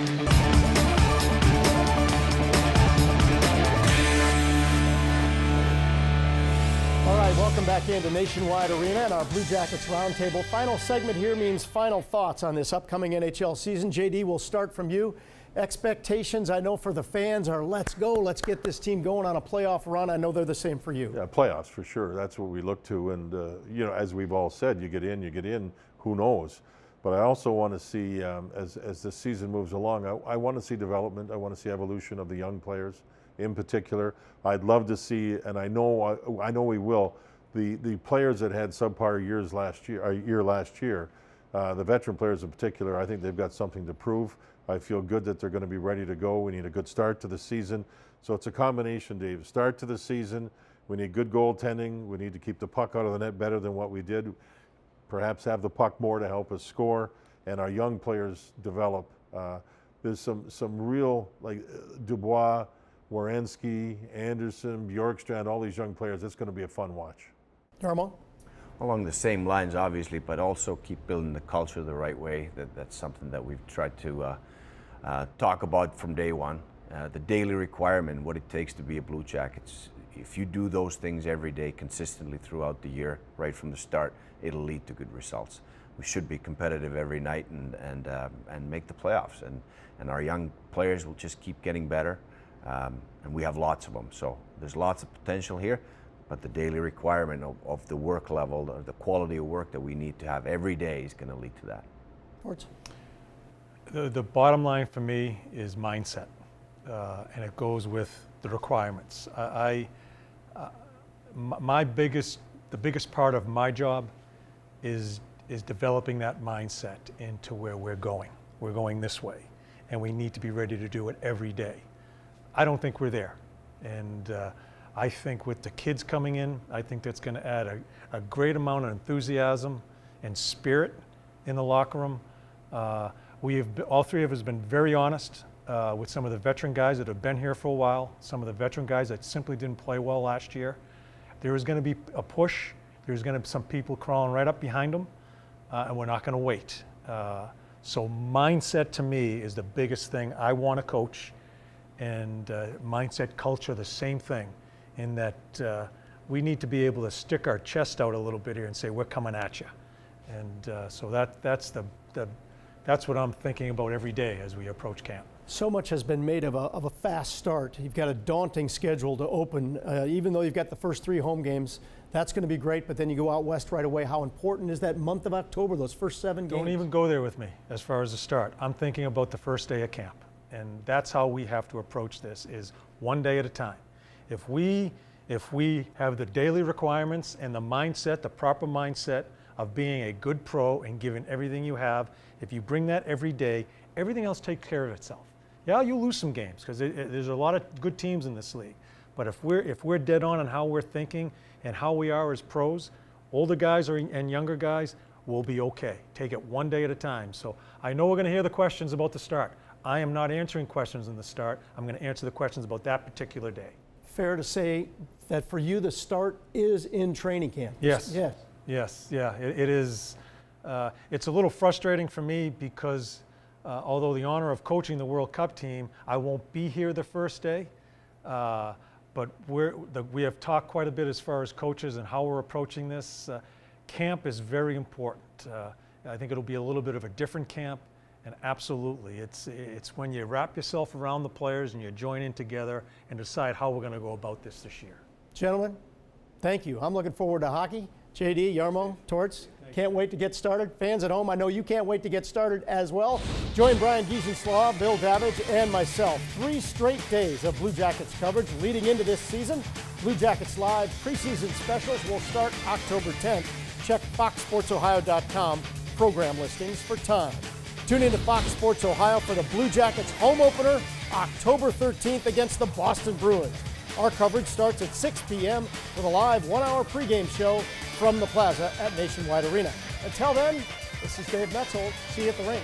All right, welcome back into Nationwide Arena and our Blue Jackets Roundtable. Final segment here means final thoughts on this upcoming NHL season. JD, we'll start from you. Expectations, I know for the fans, are let's go, let's get this team going on a playoff run. I know they're the same for you. Yeah, playoffs for sure. That's what we look to. And, you know, as we've all said, you get in, who knows? But I also want to see, as the season moves along, I want to see development. I want to see evolution of the young players in particular. I'd love to see, and I know we will, the players that had subpar years last year, the veteran players in particular, I think they've got something to prove. I feel good that they're going to be ready to go. We need a good start to the season. So it's a combination, Dave. Start to the season. We need good goaltending. We need to keep the puck out of the net better than what we did. Perhaps have the puck more to help us score. And our young players develop. There's some real, like Dubois, Werenski, Anderson, Bjorkstrand, all these young players. It's going to be a fun watch. Jarmo? Along the same lines, obviously, but also keep building the culture the right way. That's something that we've tried to talk about from day one. The daily requirement, what it takes to be a Blue Jackets. If you do those things every day consistently throughout the year, right from the start, it'll lead to good results. We should be competitive every night and make the playoffs. And our young players will just keep getting better. And we have lots of them. So there's lots of potential here. But the daily requirement of the work level, the quality of work that we need to have every day is going to lead to that. Torts? The bottom line for me is mindset, and it goes with the requirements. The biggest part of my job is developing that mindset into where we're going. We're going this way, and we need to be ready to do it every day. I don't think we're there, and I think with the kids coming in, I think that's going to add a great amount of enthusiasm and spirit in the locker room. All three of us have been very honest with some of the veteran guys that have been here for a while, some of the veteran guys that simply didn't play well last year. There is going to be a push. There's going to be some people crawling right up behind them, and we're not going to wait. So mindset to me is the biggest thing I want to coach, and mindset culture, the same thing. In that we need to be able to stick our chest out a little bit here and say, we're coming at you. And so that's what I'm thinking about every day as we approach camp. So much has been made of a fast start. You've got a daunting schedule to open. Even though you've got the first 3 home games, that's going to be great, but then you go out west right away. How important is that month of October, those first 7 games? Don't even go there with me as far as the start. I'm thinking about the first day of camp. And that's how we have to approach this, is one day at a time. If we have the daily requirements and the mindset, the proper mindset of being a good pro and giving everything you have, if you bring that every day, everything else takes care of itself. Yeah, you'll lose some games because there's a lot of good teams in this league. But if we're dead on how we're thinking and how we are as pros, older guys and younger guys will be okay. Take it one day at a time. So I know we're going to hear the questions about the start. I am not answering questions in the start. I'm going to answer the questions about that particular day. Fair to say that for you, the start is in training camp? Yes. Yes. Yes. Yeah. It is. It's a little frustrating for me because although the honor of coaching the World Cup team, I won't be here the first day. But we have talked quite a bit as far as coaches and how we're approaching this. Camp is very important. I think it'll be a little bit of a different camp. And absolutely, it's when you wrap yourself around the players and you join in together and decide how we're going to go about this year. Gentlemen, thank you. I'm looking forward to hockey. JD, Jarmo, Torts, can't wait to get started. Fans at home, I know you can't wait to get started as well. Join Brian Giesenslaw, Bill Davidge, and myself. 3 straight days of Blue Jackets coverage leading into this season. Blue Jackets Live preseason specials will start October 10th. Check foxsportsohio.com program listings for time. Tune in to Fox Sports Ohio for the Blue Jackets home opener October 13th against the Boston Bruins. Our coverage starts at 6 p.m. with a live 1-hour pregame show from the Plaza at Nationwide Arena. Until then, this is Dave Metzold. See you at the rink.